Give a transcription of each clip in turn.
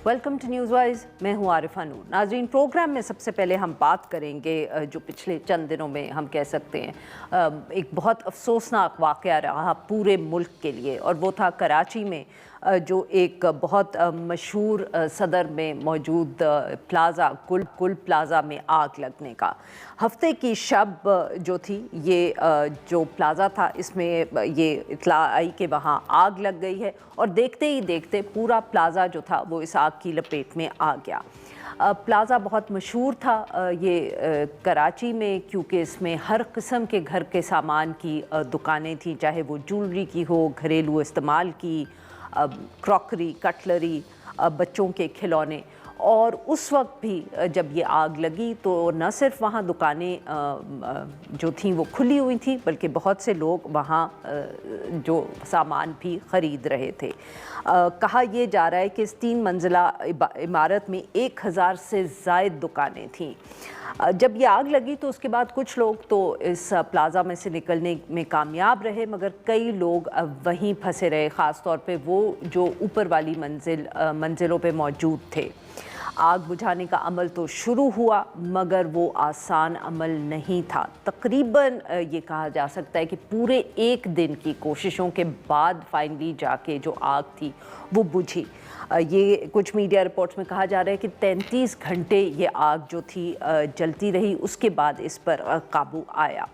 Welcome to news wise. मैं हूँ आरिफा नूर। नाज़रीन, प्रोग्राम में सबसे पहले हम बात करेंगे जो पिछले चंद दिनों में हम कह सकते हैं एक बहुत अफसोसनाक वाक़या रहा पूरे मुल्क के लिए, और वो था कराची में जो एक बहुत मशहूर सदर में मौजूद प्लाज़ा कुल प्लाज़ा में आग लगने का। हफ्ते की शब जो थी ये जो प्लाज़ा था इसमें ये इत्ला आई कि वहाँ आग लग गई है, और देखते ही देखते पूरा प्लाज़ा जो था वो इस आग की लपेट में आ गया। प्लाज़ा बहुत मशहूर था ये कराची में, क्योंकि इसमें हर किस्म के घर के सामान की दुकानें थी, चाहे वो ज्वेलरी की हो, घरेलू इस्तेमाल की, क्रॉकरी, कटलरी, बच्चों के खिलौने। और उस वक्त भी जब ये आग लगी तो न सिर्फ वहाँ दुकानें जो थीं वो खुली हुई थी, बल्कि बहुत से लोग वहाँ जो सामान भी ख़रीद रहे थे। कहा यह जा रहा है कि इस 3 मंजिला इमारत में 1000 से ज़ायद दुकानें थीं। जब ये आग लगी तो उसके बाद कुछ लोग तो इस प्लाज़ा में से निकलने में कामयाब रहे, मगर कई लोग वहीं फंसे रहे, ख़ास तौर पे वो जो ऊपर वाली मंजिलों पे मौजूद थे। आग बुझाने का अमल तो शुरू हुआ, मगर वो आसान अमल नहीं था। तकरीबन ये कहा जा सकता है कि पूरे 1 दिन की कोशिशों के बाद फाइनली जाके जो आग थी वो बुझी। ये कुछ मीडिया रिपोर्ट्स में कहा जा रहा है कि 33 घंटे ये आग जो थी जलती रही, उसके बाद इस पर काबू आया।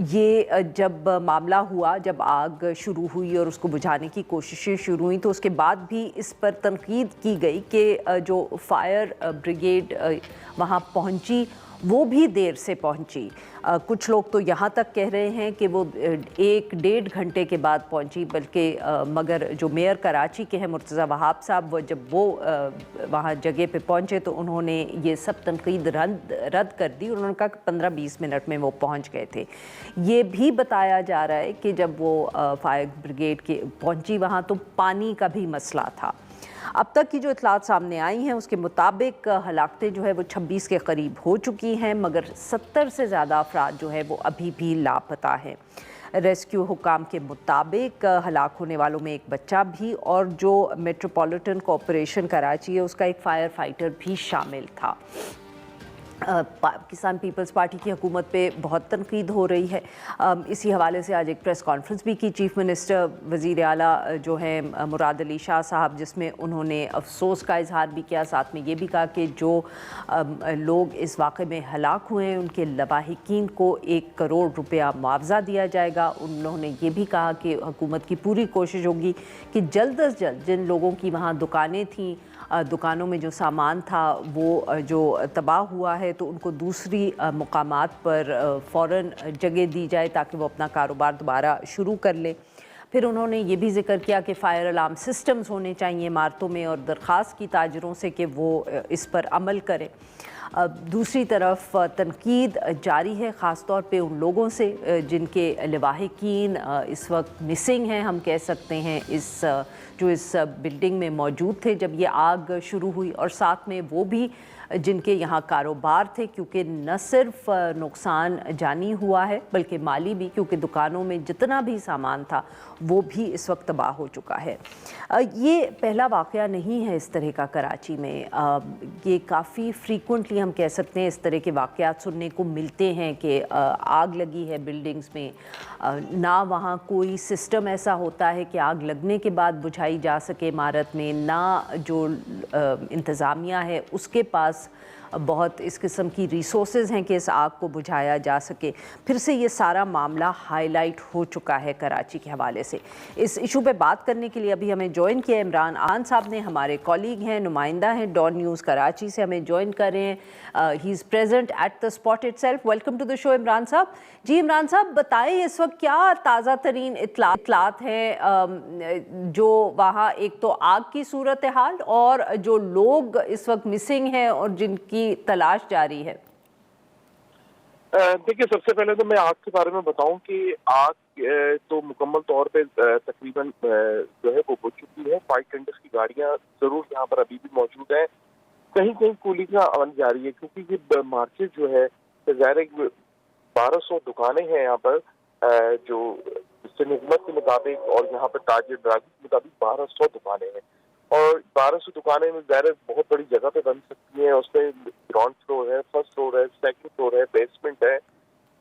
ये जब मामला हुआ, जब आग शुरू हुई और उसको बुझाने की कोशिशें शुरू हुई, तो उसके बाद भी इस पर तनकीद की गई कि जो फायर ब्रिगेड वहाँ पहुँची वो भी देर से पहुँची। कुछ लोग तो यहाँ तक कह रहे हैं कि वो 1-1.5 घंटे के बाद पहुँची, बल्कि मगर जो मेयर कराची के हैं मुर्तज़ा वहाब साहब, वो जब वो वहाँ जगह पे पहुँचे तो उन्होंने ये सब तनकीद रद्द कर दी। उन्होंने कहा कि 15-20 मिनट में वो पहुँच गए थे। ये भी बताया जा रहा है कि जब वो फायर ब्रिगेड के पहुँची वहाँ तो पानी का भी मसला था। अब तक की जो इतलात सामने आई हैं उसके मुताबिक हलाकतें जो है वो 26 के करीब हो चुकी हैं, मगर 70 से ज़्यादा अफराद जो है वो अभी भी लापता हैं। रेस्क्यू हुकाम के मुताबिक हलाक होने वालों में एक बच्चा भी, और जो मेट्रोपॉलिटन कॉरपोरेशन कराची है उसका एक फायर फाइटर भी शामिल था। पाकिस्तान पीपल्स पार्टी की हुकूमत पे बहुत तनकीद हो रही है। इसी हवाले से आज एक प्रेस कॉन्फ्रेंस भी की चीफ़ मिनिस्टर वज़ीर आला जो हैं मुराद अली शाह साहब, जिसमें उन्होंने अफसोस का इजहार भी किया, साथ में ये भी कहा कि जो लोग इस वाक़े में हलाक हुए हैं उनके लवाहिकीन को 1 करोड़ रुपया मुआवजा दिया जाएगा। उन्होंने ये भी कहा कि हुकूमत की पूरी कोशिश होगी कि जल्द अज जल्द जिन लोगों की वहाँ दुकानें थीं, दुकानों में जो सामान था वो जो तबाह हुआ है, तो उनको दूसरी मुकामात पर फ़ौरन जगह दी जाए ताकि वो अपना कारोबार दोबारा शुरू कर लें। फिर उन्होंने ये भी ज़िक्र किया कि फ़ायर अलार्म सिस्टम्स होने चाहिए इमारतों में, और दरख्वास्त की ताजरों से कि वो इस पर अमल करें। दूसरी तरफ तनकीद जारी है, ख़ास तौर पे उन लोगों से जिनके लवाहिकीन इस वक्त मिसिंग हैं, हम कह सकते हैं, जो इस बिल्डिंग में मौजूद थे जब ये आग शुरू हुई, और साथ में वो भी जिनके यहाँ कारोबार थे, क्योंकि न सिर्फ नुकसान जानी हुआ है बल्कि माली भी, क्योंकि दुकानों में जितना भी सामान था वो भी इस वक्त तबाह हो चुका है। ये पहला वाक़या नहीं है इस तरह का कराची में। ये काफ़ी फ्रीक्वेंटली हम कह सकते हैं इस तरह के वाक़यात सुनने को मिलते हैं कि आग लगी है बिल्डिंग्स में, ना वहाँ कोई सिस्टम ऐसा होता है कि आग लगने के बाद बुझाई जा सके इमारत में, ना जो इंतज़ामिया है उसके पास बहुत इस किस्म की रिसोर्सेज हैं कि इस आग को बुझाया जा सके। फिर से ये सारा मामला हाईलाइट हो चुका है कराची के हवाले से। इस इशू पे बात करने के लिए अभी हमें ज्वाइन किया इमरान आन साहब ने, हमारे कॉलीग हैं, नुमाइंदा हैं डॉन न्यूज़ कराची से, हमें ज्वाइन कर रहे हैं। He is present at the spot itself. Welcome to the show Imran साहब। जी इमरान साहब, बताएं इस वक्त क्या ताज़ा तरीन इतलात हैं जो वहाँ, एक तो आग की सूरत हाल और जो लोग इस वक्त मिसिंग हैं और जिनकी तलाश जारी है। देखिए, सबसे पहले तो मैं आग के बारे में बताऊं कि आग तो मुकम्मल तौर पे तकरीबन जो है वो बुझ चुकी है। फायर टेंडर्स की गाड़ियां जरूर यहाँ पर अभी भी मौजूद है। कहीं कहीं कूलिंग का अमल जारी है, क्योंकि ये मार्केट जो है ज़ाहिर 1200 दुकानें हैं यहाँ पर, जो हुकूमत के मुताबिक और यहाँ पर ताजिर के मुताबिक 1200 दुकानें हैं। और 1200 दुकानें में ज़ाहिर है बहुत बड़ी जगह पे बन सकती हैं। उसमें ग्राउंड फ्लोर है, फर्स्ट फ्लोर है, सेकंड फ्लोर है, बेसमेंट है।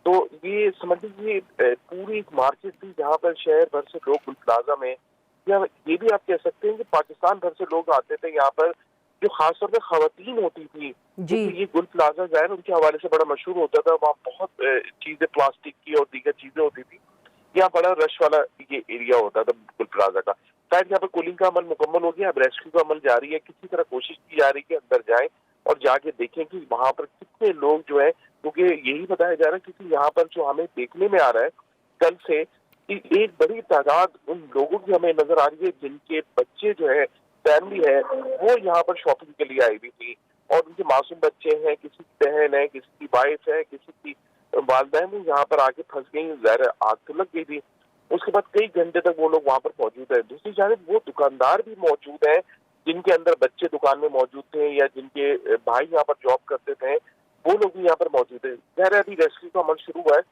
तो ये समझ लीजिए पूरी एक मार्केट थी जहाँ पर शहर भर से लोग गुल प्लाजा में, या ये भी आप कह सकते हैं कि पाकिस्तान भर से लोग आते थे यहाँ पर, जो खासतौर पे खवातीन होती थी। जी। तो ये गुल प्लाजा ज़ाहिर उनके हवाले से बड़ा मशहूर होता था। वहाँ बहुत चीजें प्लास्टिक की और दीगर चीजें होती थी। यहाँ बड़ा रश वाला ये एरिया होता था गुल प्लाजा का। शायद यहाँ पर कूलिंग का अमल मुकम्मल हो गया, अब रेस्क्यू का अमल जारी है। किसी तरह कोशिश की जा रही है कि अंदर जाएं और जाके देखें कि वहाँ पर कितने लोग जो है, क्योंकि यही बताया जा रहा है कि यहाँ पर जो हमें देखने में आ रहा है कल से कि एक बड़ी तादाद उन लोगों की हमें नजर आ रही है जिनके बच्चे जो है, फैमिली है, वो यहाँ पर शॉपिंग के लिए आई हुई थी और उनके मासूम बच्चे हैं, किसी की बहन है, किसी की वाइफ है, किसी की वालदैन वो यहाँ पर आके फंस गई। ज़ाहिर आग तो लग गई थी। उसके बाद कई घंटे तक वो लोग वहाँ पर मौजूद है। दूसरी जानिब वो दुकानदार भी मौजूद है जिनके अंदर बच्चे दुकान में मौजूद थे या जिनके भाई यहाँ पर जॉब करते थे, वो लोग भी यहाँ पर मौजूद है। ज़ाहिर अभी रेस्क्यू का अमल शुरू हुआ है।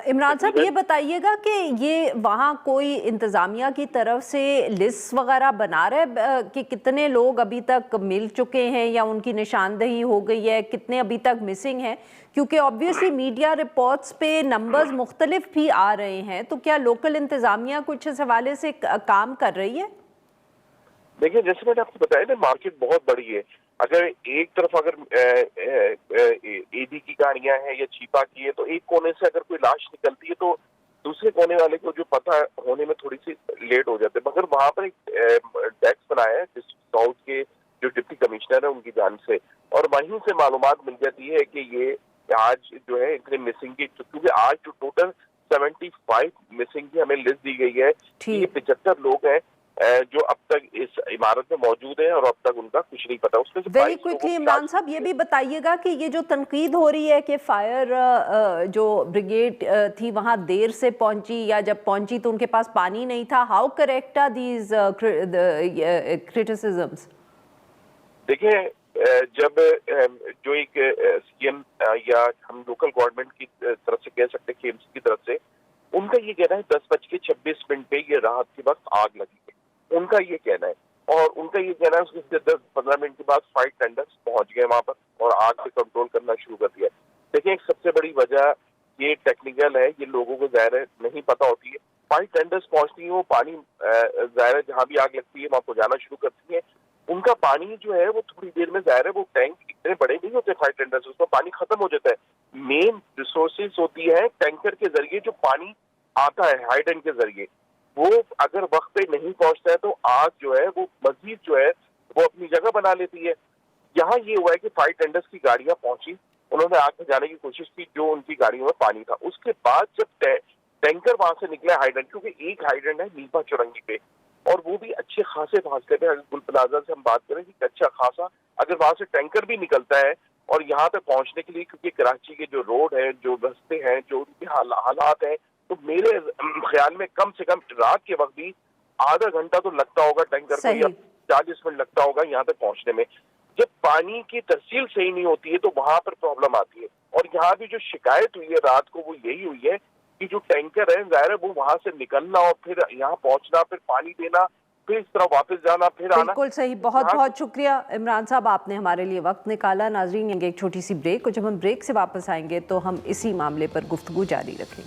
इमरान साहब ये बताइएगा कि ये वहाँ कोई इंतज़ामिया की तरफ से लिस्ट वगैरह बना रहे कि कितने लोग अभी तक मिल चुके हैं या उनकी निशानदही हो गई है, कितने अभी तक मिसिंग हैं? क्योंकि ऑब्वियसली मीडिया रिपोर्ट्स पे नंबर्स मुख्तलिफ भी आ रहे हैं, तो क्या लोकल इंतज़ामिया कुछ इस हवाले से काम कर रही है? देखिए, जैसे मैंने आपको बताया ना, मार्केट बहुत बड़ी है। अगर एक तरफ अगर ईडी की गाड़ियां हैं या चीपा की है, तो एक कोने से अगर कोई लाश निकलती है तो दूसरे कोने वाले को जो पता होने में थोड़ी सी लेट हो जाते हैं। मगर वहां पर एक डेस्क बनाया है डिस्ट्रिक्ट साउथ के जो डिप्टी कमिश्नर है उनकी जान से, और वहीं से मालूमात मिल जाती है कि ये आज जो है इतने मिसिंग की, क्योंकि आज जो टोटल 75 मिसिंग की हमें लिस्ट दी गई है, ये 75 लोग हैं जो अब तक इस इमारत में मौजूद है और अब तक उनका कुछ नहीं पता। उसमें से वेरी क्विकली इमरान साहब ये भी बताइएगा कि ये जो तनकीद हो रही है कि फायर जो ब्रिगेड थी वहाँ देर से पहुंची या जब पहुंची तो उनके पास पानी नहीं था, how correct are these criticisms? देखिए, जब जो एक सीएम या हम लोकल गवर्नमेंट की तरफ से कह सकते हैं, केएमसी की तरफ से, उनका ये कहना है 10:26 पे ये राहत के वक्त आग लगी है, उनका ये कहना है। और उनका ये कहना है उसके 10-15 मिनट के बाद फायर टेंडर्स पहुंच गए वहां पर और आग पे कंट्रोल करना शुरू कर दिया। देखिए, एक सबसे बड़ी वजह ये टेक्निकल है, ये लोगों को ज़ाहिर नहीं पता होती है। फायर टेंडर्स पहुंचती है, वो पानी ज़ाहिर जहाँ भी आग लगती है वहां पहुंचाना शुरू करती है। उनका पानी जो है वो थोड़ी देर में, ज़ाहिर है वो टैंक इतने बड़े नहीं होते फायर टेंडर्स, उसमें पानी खत्म हो जाता है। मेन रिसोर्सेज होती है टैंकर के जरिए जो पानी आता है हाइडेंट के जरिए, वो अगर वक्त पे नहीं पहुंचता है तो आग जो है वो मजीद जो है वो अपनी जगह बना लेती है। यहाँ ये हुआ है कि फायर टेंडर्स की गाड़ियां पहुंची, उन्होंने आग में जाने की कोशिश की, जो उनकी गाड़ियों में पानी था। उसके बाद जब टैंकर वहां से निकले हाइडेंट, क्योंकि एक हाइडेंट है नीपा चुरंगी पे और वो भी अच्छे खासे फासले पे, अगर गुल प्लाजा से हम बात करें कि अच्छा खासा, अगर वहां से टैंकर भी निकलता है और यहाँ तक पहुंचने के लिए, क्योंकि कराची के जो रोड है, जो रास्ते हैं, जो उनके हालात हैं, तो मेरे ख्याल में कम से कम रात के वक्त भी आधा घंटा तो लगता होगा टैंकर को, या 40 मिनट लगता होगा यहाँ तक पहुंचने में। जब पानी की तरसील सही नहीं होती है तो वहां पर प्रॉब्लम आती है। और यहाँ भी जो शिकायत हुई है रात को वो यही हुई है कि जो टैंकर है, ज़ाहिर है वो वहां से निकलना और फिर यहाँ पहुंचना, फिर पानी देना, फिर इस तरह वापस जाना, फिर आना। बिल्कुल सही, बहुत बहुत शुक्रिया इमरान साहब, आपने हमारे लिए वक्त निकाला। नाजरीन, एक छोटी सी ब्रेक, और जब हम ब्रेक से वापस आएंगे तो हम इसी मामले पर गुफ्तगू जारी रखेंगे।